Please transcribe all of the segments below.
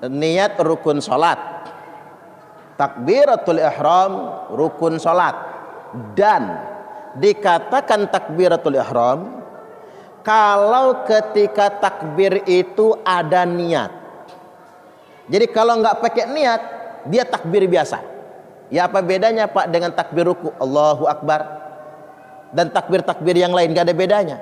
niat rukun salat, takbiratul ihram rukun salat, dan dikatakan takbiratul ihram kalau ketika takbir itu ada niat. Jadi kalau nggak pakai niat, dia takbir biasa. Ya apa bedanya Pak dengan takbir ruku Allahu Akbar dan takbir-takbir yang lain? Nggak ada bedanya.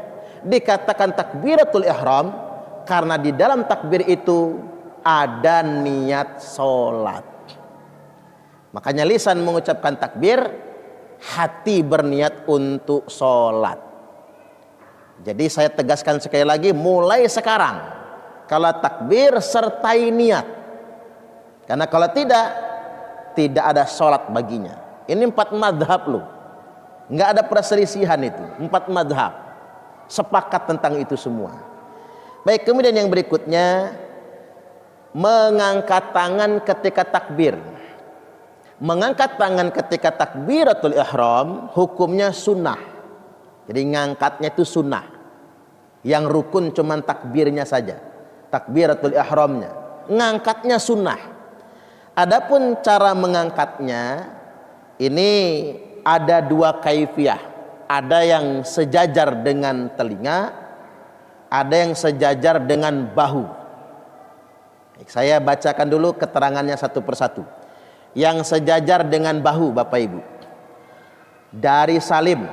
Dikatakan takbiratul ihram karena di dalam takbir itu ada niat sholat. Makanya lisan mengucapkan takbir, hati berniat untuk sholat. Jadi saya tegaskan sekali lagi, mulai sekarang kalau takbir sertai niat, karena kalau tidak ada sholat baginya. Ini 4 madhab loh, nggak ada perselisihan itu. 4 madhab sepakat tentang itu semua. Baik, kemudian yang berikutnya, mengangkat tangan ketika takbir. Mengangkat tangan ketika takbiratul ihram hukumnya sunnah. Jadi ngangkatnya itu sunnah. Yang rukun cuman takbirnya saja, takbiratul ihramnya. Ngangkatnya sunnah. Adapun cara mengangkatnya ini ada 2 kaifiyah. Ada yang sejajar dengan telinga, ada yang sejajar dengan bahu. Baik, saya bacakan dulu keterangannya satu persatu. Yang sejajar dengan bahu, Bapak Ibu, dari Salim,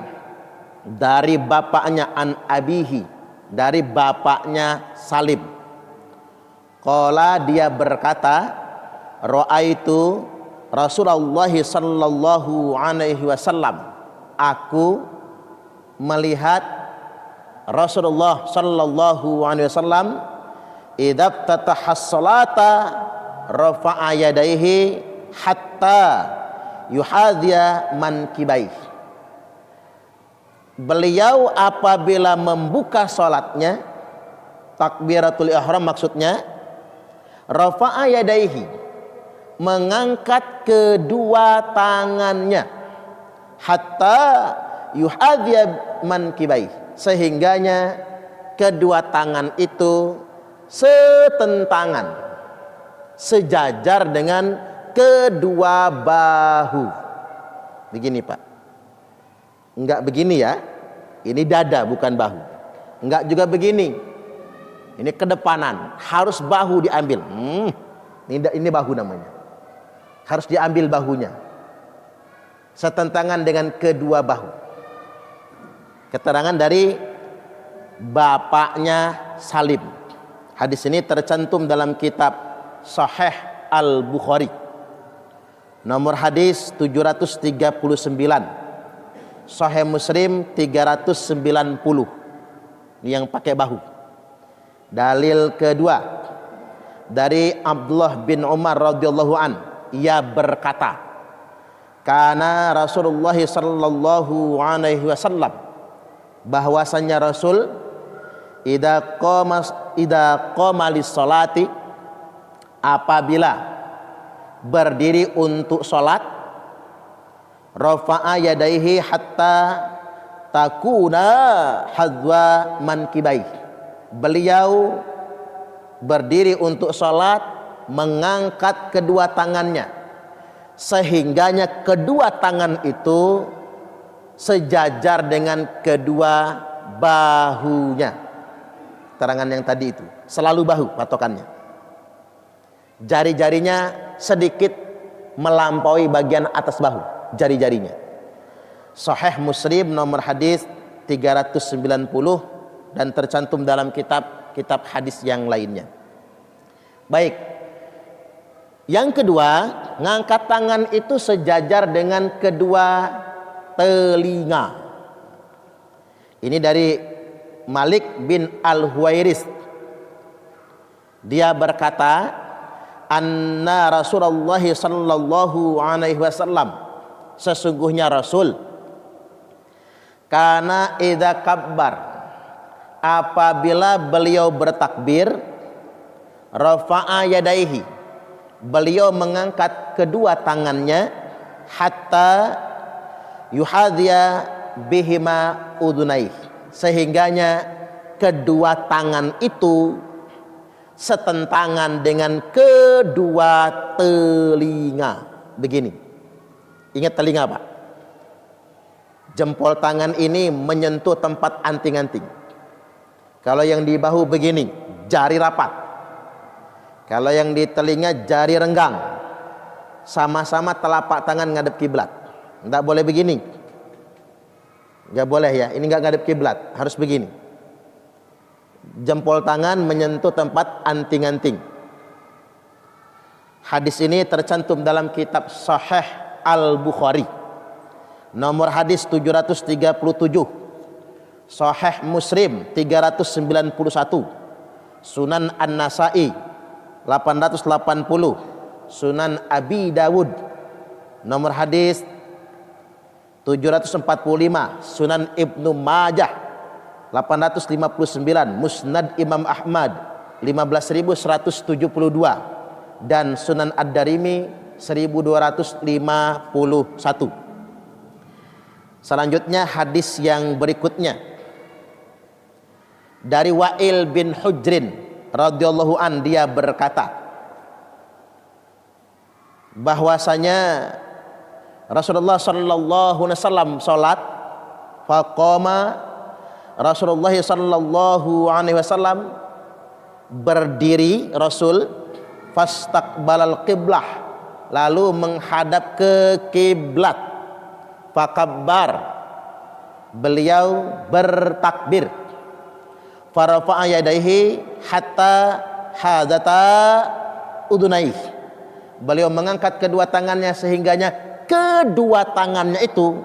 dari bapaknya an abihi, dari bapaknya Salim, qala, dia berkata, ra'aitu Rasulullah sallallahu alaihi wasallam, aku melihat Rasulullah sallallahu alaihi wasallam idza tatahas salata rafa'a yadayhi hatta yuhadhiya mankibaih. Beliau apabila membuka salatnya, takbiratul ihram maksudnya, rafa'a yadayhi, mengangkat kedua tangannya, hatta yuhadhiya mankibaih, sehingganya kedua tangan itu setentangan, sejajar dengan kedua bahu. Begini Pak, enggak begini ya, ini dada bukan bahu. Enggak juga begini, ini kedepanan, harus bahu diambil. Ini bahu namanya, harus diambil bahunya, setentangan dengan kedua bahu. Keterangan dari bapaknya Salim. Hadis ini tercantum dalam kitab Sahih Al-Bukhari, nomor hadis 739, Sahih Muslim 390. Ini yang pakai bahu. Dalil kedua dari Abdullah bin Umar radhiyallahu an, ia berkata, kana Rasulullah sallallahu alaihi wasallam, bahwasanya Rasul idza qama lis-salati, apabila berdiri untuk salat, rafa'a yadaihi hatta takuna hadwa mankibai, beliau berdiri untuk salat mengangkat kedua tangannya sehingganya kedua tangan itu sejajar dengan kedua bahunya. Terangan yang tadi itu selalu bahu patokannya, jari-jarinya sedikit melampaui bagian atas bahu, jari-jarinya. Sahih Muslim nomor hadis 390 dan tercantum dalam kitab hadis yang lainnya. Baik, yang kedua, ngangkat tangan itu sejajar dengan kedua telinga. Ini dari Malik bin Al-Huwairis, dia berkata, anna Rasulullah sallallahu alaihi wasallam, sesungguhnya Rasul, kana idza kabbar, apabila beliau bertakbir, rafa'a yadaihi, beliau mengangkat kedua tangannya, hatta yuhadhiya bihima udunaihi, sehingganya kedua tangan itu setentangan dengan kedua telinga. Begini, ingat telinga Pak, jempol tangan ini menyentuh tempat anting-anting. Kalau yang di bahu begini, jari rapat. Kalau yang di telinga, jari renggang. Sama-sama telapak tangan ngadep kiblat. Tidak boleh begini, nggak boleh ya, ini nggak ngadep kiblat, harus begini. Jempol tangan menyentuh tempat anting-anting. Hadis ini tercantum dalam kitab Sahih Al-Bukhari, nomor hadis 737, Sahih Muslim 391, Sunan An-Nasai 880, Sunan Abi Dawud nomor hadis 745, Sunan Ibnu Majah 859, Musnad Imam Ahmad 15.172, dan Sunan Ad-Darimi 1251. Selanjutnya hadis yang berikutnya dari Wa'il bin Hujrin radhiyallahu an, dia berkata bahwasanya Rasulullah sallallahu alaihi wasallam salat, faqama Rasulullah sallallahu alaihi wasallam, berdiri Rasul, fastaqbalal qiblah, lalu menghadap ke kiblat, fakabbar, beliau bertakbir, farafa'a yadaihi hatta hadata udunaihi, beliau mengangkat kedua tangannya sehingganya kedua tangannya itu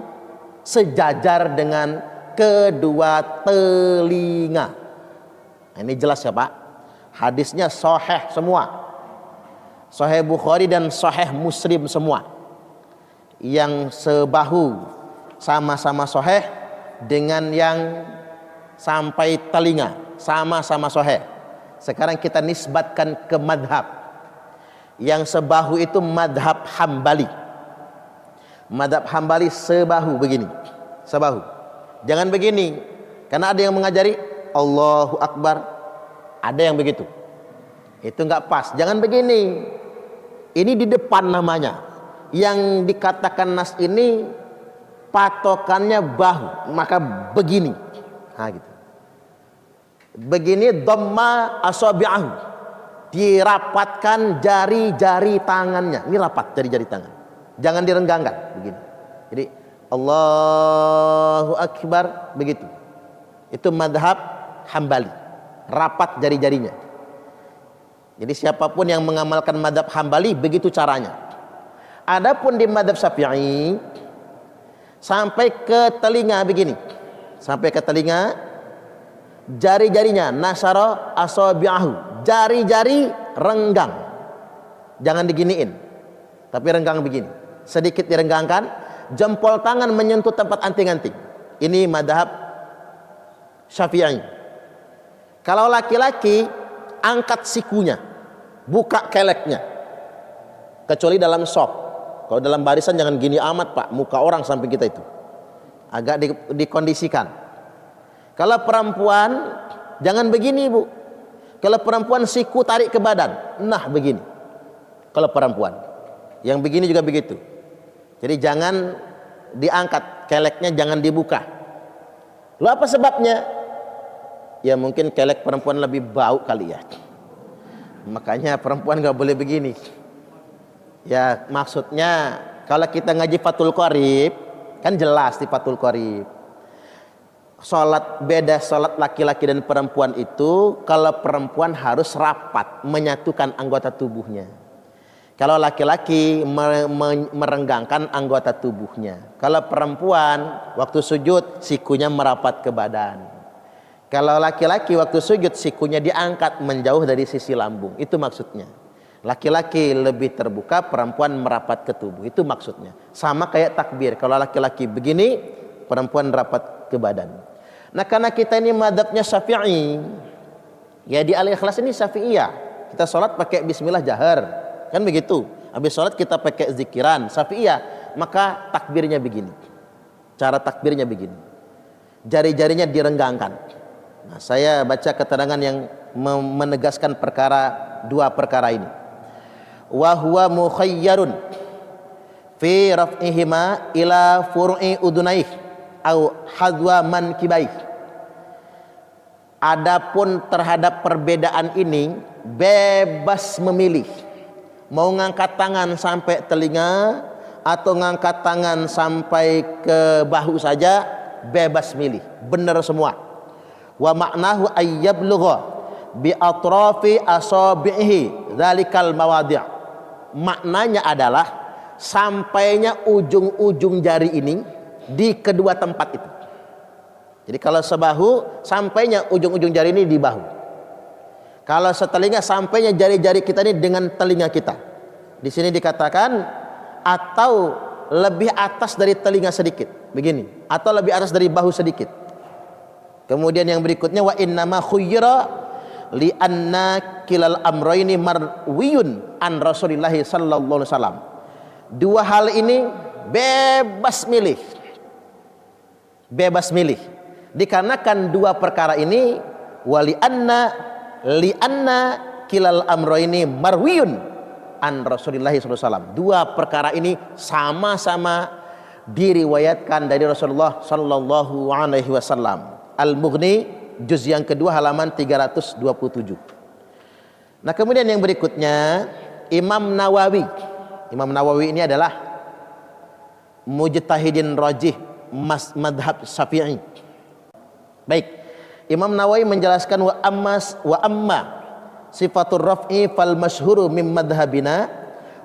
sejajar dengan kedua telinga. Ini jelas ya Pak, hadisnya sahih semua, Sahih Bukhari dan Sahih Muslim semua, yang sebahu sama-sama sahih dengan yang sampai telinga sama-sama sahih. Sekarang kita nisbatkan ke madhab. Yang sebahu itu madhab Hambali. Madhab Hambali sebahu begini, sebahu. Jangan begini, karena ada yang mengajari Allahu Akbar, ada yang begitu. Itu enggak pas. Jangan begini. Ini di depan namanya. Yang dikatakan nas ini patokannya bahu, maka begini. Nah, gitu. Begini dhamma asabi'ahu. Dirapatkan jari-jari tangannya. Ini rapat jari-jari tangan. Jangan direnggangkan begini. Jadi Allahu Akbar begitu. Itu madhab Hambali. Rapat jari-jarinya. Jadi siapapun yang mengamalkan madhab Hambali begitu caranya. Adapun di madhab Syafi'i sampai ke telinga begini, sampai ke telinga, jari-jarinya nasara asabi'ahu, jari-jari renggang, jangan diginiin, tapi renggang begini, sedikit direnggangkan, jempol tangan menyentuh tempat anting-anting. Ini madhab Syafi'i. Kalau laki-laki angkat sikunya, buka keleknya, kecuali dalam shop. Kalau dalam barisan jangan gini amat Pak, muka orang sampai kita itu agak dikondisikan. Kalau perempuan jangan begini Bu. Kalau perempuan siku tarik ke badan, nah begini. Kalau perempuan yang begini juga begitu. Jadi jangan diangkat keleknya, jangan dibuka. Lalu apa sebabnya? Ya mungkin kelek perempuan lebih bau kali ya. Makanya perempuan nggak boleh begini. Ya maksudnya kalau kita ngaji Fathul Qorib kan jelas di Fathul Qorib. Salat beda salat laki-laki dan perempuan itu, kalau perempuan harus rapat menyatukan anggota tubuhnya. Kalau laki-laki merenggangkan anggota tubuhnya. Kalau perempuan waktu sujud sikunya merapat ke badan. Kalau laki-laki waktu sujud sikunya diangkat menjauh dari sisi lambung. Itu maksudnya. Laki-laki lebih terbuka, perempuan merapat ke tubuh. Itu maksudnya. Sama kayak takbir. Kalau laki-laki begini, perempuan rapat ke badan. Nah karena kita ini madhabnya Syafi'i, ya di Al-Ikhlas ini Syafi'iyah. Kita sholat pakai bismillah jahar, kan begitu. Habis sholat kita pakai zikiran Syafi'iyah. Maka takbirnya begini. Cara takbirnya begini. Jari-jarinya direnggangkan. Nah, saya baca keterangan yang menegaskan dua perkara ini. Wa huwa mukhayyarun fi raf'ihima ila furu'i udunaih au hadwa mankibaih. Adapun terhadap perbedaan ini bebas memilih, mau ngangkat tangan sampai telinga atau ngangkat tangan sampai ke bahu saja, bebas milih, benar semua. Wa maknahu ayyablugha bi atrafi asabihi dzalikal mawadi'. Maknanya adalah sampainya ujung-ujung jari ini di kedua tempat itu. Jadi kalau sebahu, sampainya ujung-ujung jari ini di bahu. Kalau setelinga, sampainya jari-jari kita ini dengan telinga kita. Di sini dikatakan atau lebih atas dari telinga sedikit, begini, atau lebih atas dari bahu sedikit. Kemudian yang berikutnya, wa innama khuyyira li anna kilal amrayni marwiyun an Rasulillah sallallahu alaihi wasallam. Dua hal ini bebas milih. Bebas milih. Dikarenakan dua perkara ini li anna kilal amrayni marwiyun an Rasulillah sallallahu alaihi wasallam. Dua perkara ini sama-sama diriwayatkan dari Rasulullah sallallahu alaihi wasallam. Al-Mughni juz yang kedua halaman 327. Nah, kemudian yang berikutnya Imam Nawawi. Imam Nawawi ini adalah mujtahidin rajih madhab Syafi'i. Baik, Imam Nawawi menjelaskan wa amma sifatur raf'i fal masyhuru min madhabina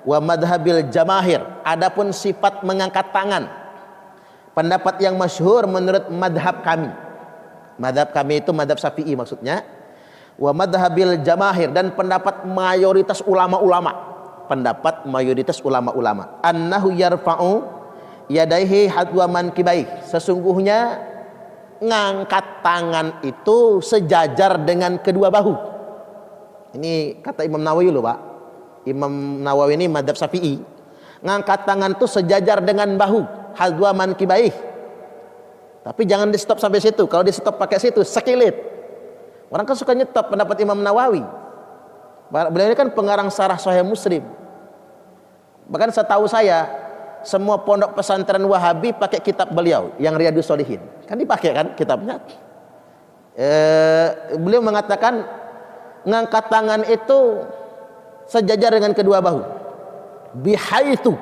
wa madhabil jamahir. Adapun sifat mengangkat tangan, pendapat yang masyhur menurut madhab kami. Madhab kami itu madhab Syafi'i maksudnya. Wa madhabil jamahir, dan pendapat mayoritas ulama-ulama. Pendapat mayoritas ulama-ulama. Annahu yarfa'u yadaihi hadwa mankibaih. Sesungguhnya ngangkat tangan itu sejajar dengan kedua bahu. Ini kata Imam Nawawi loh, Pak. Imam Nawawi ini madhab Syafi'i. Ngangkat tangan itu sejajar dengan bahu, hadwa mankibaih. Tapi jangan di stop sampai situ. Kalau di stop pakai situ, sekilit. Orang kan suka nyetop pendapat Imam Nawawi. Beliau ini kan pengarang Syarah Sahih Muslim. Bahkan setahu saya, semua pondok pesantren Wahabi pakai kitab beliau yang Riyadhus Shalihin. Kan dipakai kan kitabnya. Beliau mengatakan ngangkat tangan itu sejajar dengan kedua bahu. Bihaitsu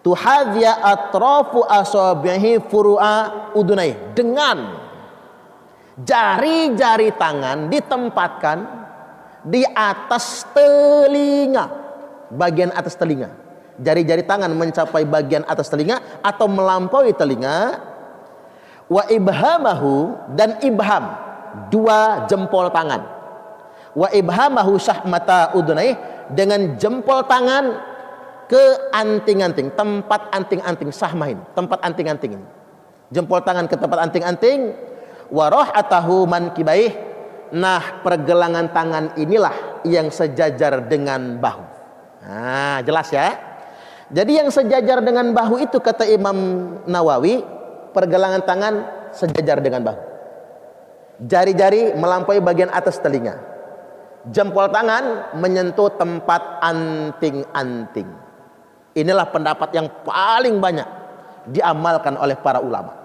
tuhadhiya atrafu asabihi furu'a udunai. Dengan jari-jari tangan ditempatkan di atas telinga, bagian atas telinga. Jari-jari tangan mencapai bagian atas telinga atau melampaui telinga. Wa ibhamahu, dan ibham, dua jempol tangan. Wa ibhamahu syahmata udunai, dengan jempol tangan ke anting-anting, tempat anting-anting, sahmahin, tempat anting-anting ini. Jempol tangan ke tempat anting-anting. Wa rahatahu mankibaih. Nah, pergelangan tangan inilah yang sejajar dengan bahu. Nah, jelas ya. Jadi yang sejajar dengan bahu itu kata Imam Nawawi, pergelangan tangan sejajar dengan bahu. Jari-jari melampaui bagian atas telinga. Jempol tangan menyentuh tempat anting-anting. Inilah pendapat yang paling banyak diamalkan oleh para ulama.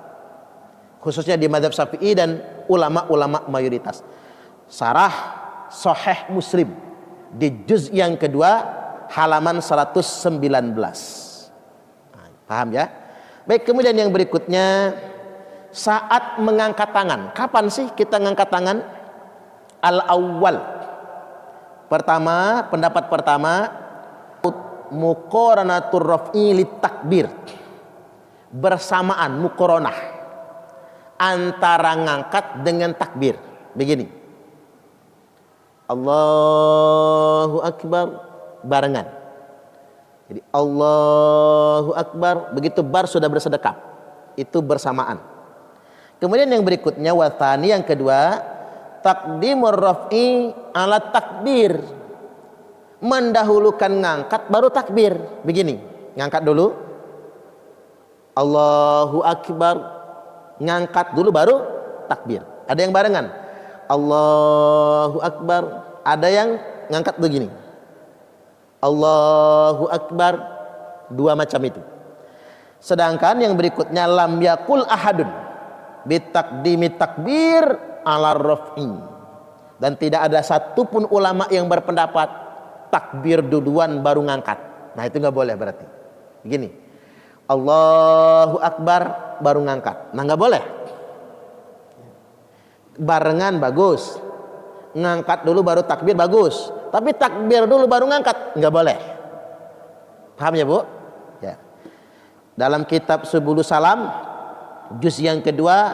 Khususnya di mazhab Syafi'i dan ulama-ulama mayoritas. Syarah Sahih Muslim di juz yang kedua halaman 119. Paham ya? Baik, kemudian yang berikutnya saat mengangkat tangan. Kapan sih kita ngangkat tangan? Al-awwal. Pertama, pendapat pertama, muqaranatur raf'i lit takbir. Bersamaan, muqaranah antara ngangkat dengan takbir. Begini. Allahu Akbar, barengan. Jadi Allahu Akbar, begitu bar sudah bersedekap, itu bersamaan. Kemudian yang berikutnya wathani, yang kedua, taqdimur raf'i ala takbir, mendahulukan ngangkat baru takbir. Begini, ngangkat dulu Allahu Akbar, ngangkat dulu baru takbir. Ada yang barengan Allahu Akbar. Ada yang ngangkat begini, Allahu Akbar, dua macam itu. Sedangkan yang berikutnya lam yakul ahadun bitaqdimi takbir ala raf'i, dan tidak ada satupun ulama yang berpendapat takbir duluan baru ngangkat. Nah itu nggak boleh berarti. Begini, Allahu Akbar baru ngangkat. Nah nggak boleh. Barengan bagus, ngangkat dulu baru takbir bagus, tapi takbir dulu baru ngangkat nggak boleh. Paham ya Bu? Ya. Dalam kitab Subul Salam juz yang kedua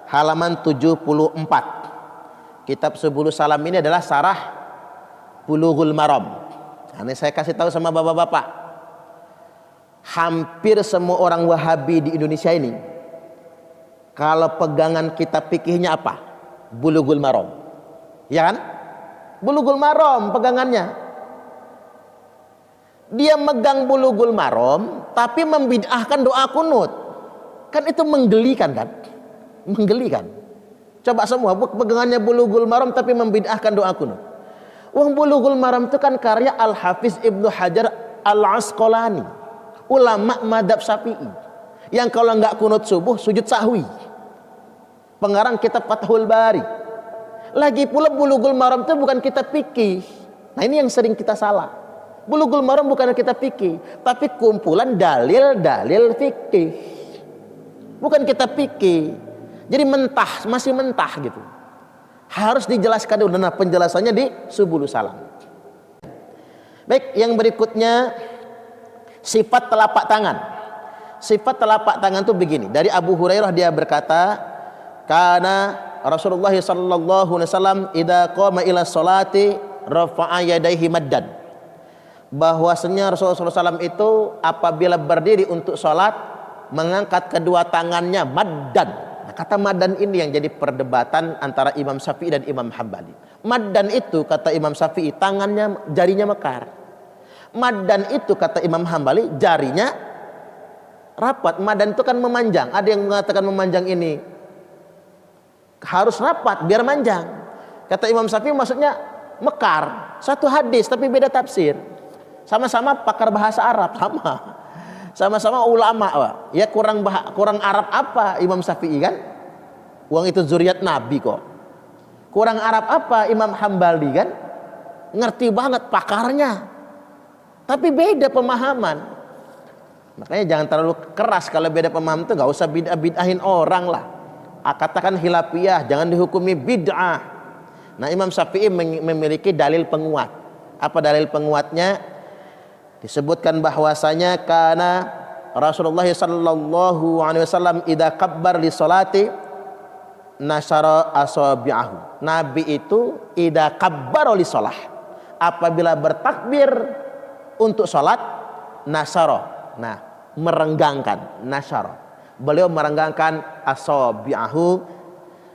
halaman 74. Kitab Subul Salam ini adalah sarah Bulughul Maram. Ini saya kasih tahu sama bapak-bapak, hampir semua orang Wahabi di Indonesia ini kalau pegangan kitab fikihnya apa? Bulughul Maram. Ya kan? Bulughul Maram pegangannya. Dia megang Bulughul Maram tapi membid'ahkan doa kunut. Kan itu menggelikan kan? Menggelikan. Coba semua pegangannya Bulughul Maram tapi membid'ahkan doa kunut. Wong Bulughul Maram itu kan karya Al-Hafiz Ibnu Hajar Al-Asqalani, ulama madhab Syafi'i, yang kalau nggak kunut subuh sujud sahwi, pengarang kitab Fathul Bari. Lagi pula Bulughul Maram itu bukan kitab fikih. Nah ini yang sering kita salah. Bulughul Maram bukan kitab fikih, tapi kumpulan dalil-dalil fikih, bukan kitab fikih. Jadi mentah, masih mentah gitu. Harus dijelaskan dulu. Nah penjelasannya di Subul Salam. Baik, yang berikutnya sifat telapak tangan. Sifat telapak tangan itu begini. Dari Abu Hurairah dia berkata, karena Rasulullah sallallahu alaihi wasallam idza qama ila sholati rafa'a yadayhi maddan. Bahwasanya Rasulullah SAW itu apabila berdiri untuk sholat mengangkat kedua tangannya maddan. Nah, kata maddan ini yang jadi perdebatan antara Imam Syafi'i dan Imam Hambali. Maddan itu kata Imam Syafi'i tangannya jarinya mekar. Maddan itu kata Imam Hambali jarinya rapat. Maddan itu kan memanjang. Ada yang mengatakan memanjang ini harus rapat biar manjang. Kata Imam Syafi'i maksudnya mekar. Satu hadis tapi beda tafsir. Sama-sama pakar bahasa Arab, sama-sama ulama, Pak. Ya kurang Arab apa Imam Syafi'i kan? Uang itu zuriat Nabi kok. Kurang Arab apa Imam Hambali kan? Ngerti banget pakarnya. Tapi beda pemahaman. Makanya jangan terlalu keras kalau beda pemahaman itu, gak usah bid'ahin orang lah. Katakan khilafiyah, jangan dihukumi bid'ah. Nah Imam Syafi'i memiliki dalil penguat. Apa dalil penguatnya? Disebutkan bahwasanya karena Rasulullah sallallahu alaihi wasallam idza kabbar li sholati nasyara asabi'ahu. Nabi itu idza kabbara li shalah, apabila bertakbir untuk salat, nasyara. Nah, merenggangkan, nasyara. Beliau merenggangkan asabi'ahu,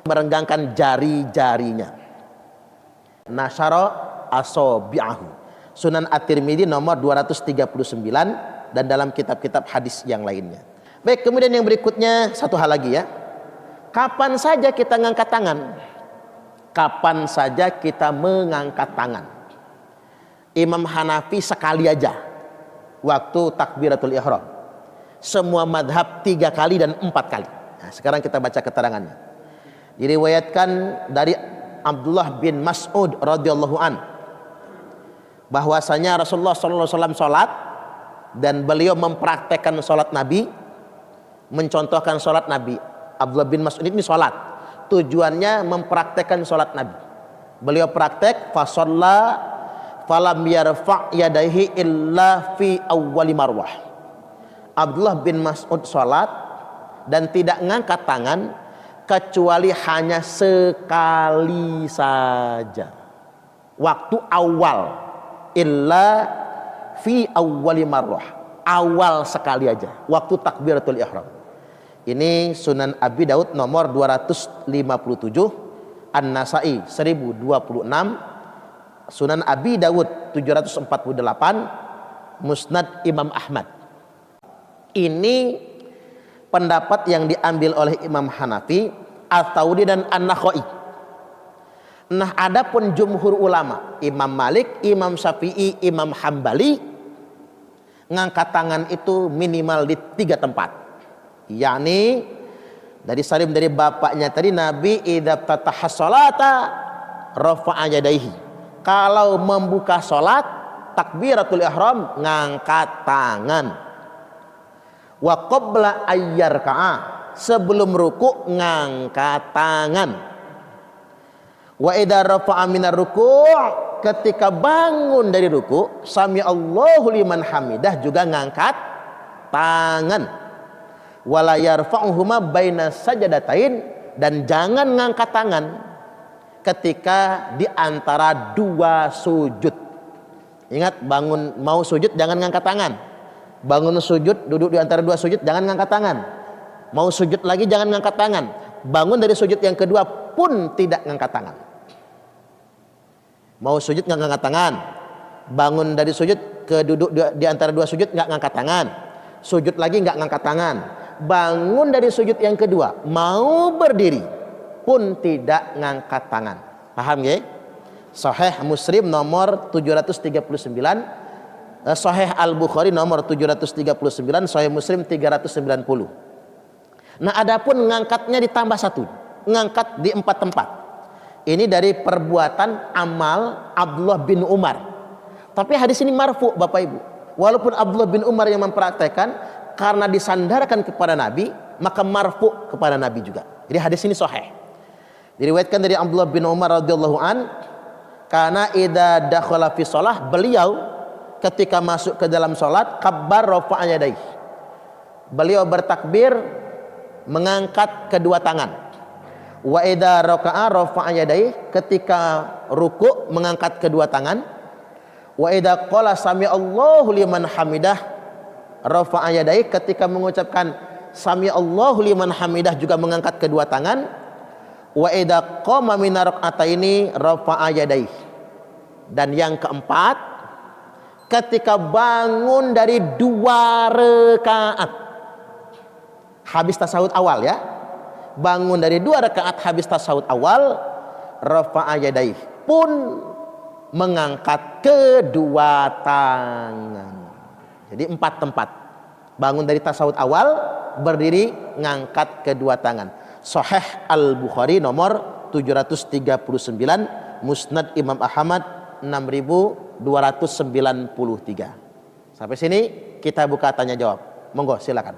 merenggangkan jari-jarinya. Nasyara asabi'ahu. Sunan At-Tirmidzi nomor 239 dan dalam kitab-kitab hadis yang lainnya. Baik, kemudian yang berikutnya satu hal lagi ya. Kapan saja kita ngangkat tangan? Kapan saja kita mengangkat tangan? Imam Hanafi sekali aja waktu takbiratul ihram. Semua madhab 3 kali dan 4 kali. Nah, sekarang kita baca keterangannya. Diriwayatkan dari Abdullah bin Mas'ud radhiyallahu an, bahwasanya Rasulullah SAW sholat dan beliau mempraktekkan sholat Nabi, mencontohkan sholat Nabi. Abdullah bin Mas'ud ini sholat, tujuannya mempraktekkan sholat Nabi. Beliau praktek fasalla falam yarfa' yadaihi illa fi awwali marwah. Abdullah bin Mas'ud sholat dan tidak ngangkat tangan kecuali hanya sekali saja, waktu awal. Illa fi awwali marrah, awal sekali aja waktu takbiratul ihram. Ini Sunan Abi Daud nomor 257, An-Nasa'i 1026, Sunan Abi Daud 748, Musnad Imam Ahmad. Ini pendapat yang diambil oleh Imam Hanafi, At-Taudi dan An-Nakhai. Nah, adapun jumhur ulama, Imam Malik, Imam Syafi'i, Imam Hambali, ngangkat tangan itu minimal di 3 tempat. Yakni dari salim dari bapaknya tadi, Nabi idza ftataha sholata rafa'a yadayhi. Kalau membuka salat takbiratul ihram ngangkat tangan. Wa qabla ayyarka'a, sebelum ruku ngangkat tangan. Wa idza rafa'a minar ruku', ketika bangun dari ruku, sami Allahu liman hamidah, juga ngangkat tangan. Wala yarfa'uhuma baina sajadatain, dan jangan ngangkat tangan ketika di antara 2 sujud. Ingat, bangun mau sujud jangan ngangkat tangan. Bangun sujud, duduk di antara 2 sujud jangan ngangkat tangan. Mau sujud lagi jangan ngangkat tangan. Bangun dari sujud yang kedua pun tidak ngangkat tangan. Mau sujud nggak ngangkat tangan. Bangun dari sujud ke duduk di antara 2 sujud nggak ngangkat tangan. Sujud lagi nggak ngangkat tangan. Bangun dari sujud yang kedua mau berdiri pun tidak ngangkat tangan. Paham ya? Sahih Muslim nomor 739, Sahih Al-Bukhari nomor 739, Sahih Muslim 390. Nah, adapun ngangkatnya ditambah 1, ngangkat di 4 tempat. Ini dari perbuatan amal Abdullah bin Umar. Tapi hadis ini marfu, Bapak Ibu. Walaupun Abdullah bin Umar yang mempraktekkan, karena disandarkan kepada Nabi, maka marfu kepada Nabi juga. Jadi hadis ini sahih. Diriwayatkan dari Abdullah bin Umar radhiyallahu an, karena idza dakhala fi shalah, beliau ketika masuk ke dalam salat kabbar rafa'a yadayhi. Beliau bertakbir mengangkat kedua tangan. Wa idza raka'a rafa'a yadayhi, ketika ruku mengangkat kedua tangan. Wa idza qala sami Allahu liman hamidah rafa'a yadayhi, ketika mengucapkan sami Allahu liman hamidah juga mengangkat kedua tangan. Wa idza qama min rak'ataini rafa'a yadayhi. Dan yang keempat, ketika bangun dari 2 rakaat habis tasawuf awal ya. Bangun dari 2 rakaat habis tasawuf awal, rafa'a yadayhi, pun mengangkat kedua tangan. Jadi 4 tempat. Bangun dari tasawuf awal, berdiri, ngangkat kedua tangan. Sahih Al-Bukhari nomor 739, Musnad Imam Ahmad 6293. Sampai sini kita buka tanya jawab. Monggo silakan.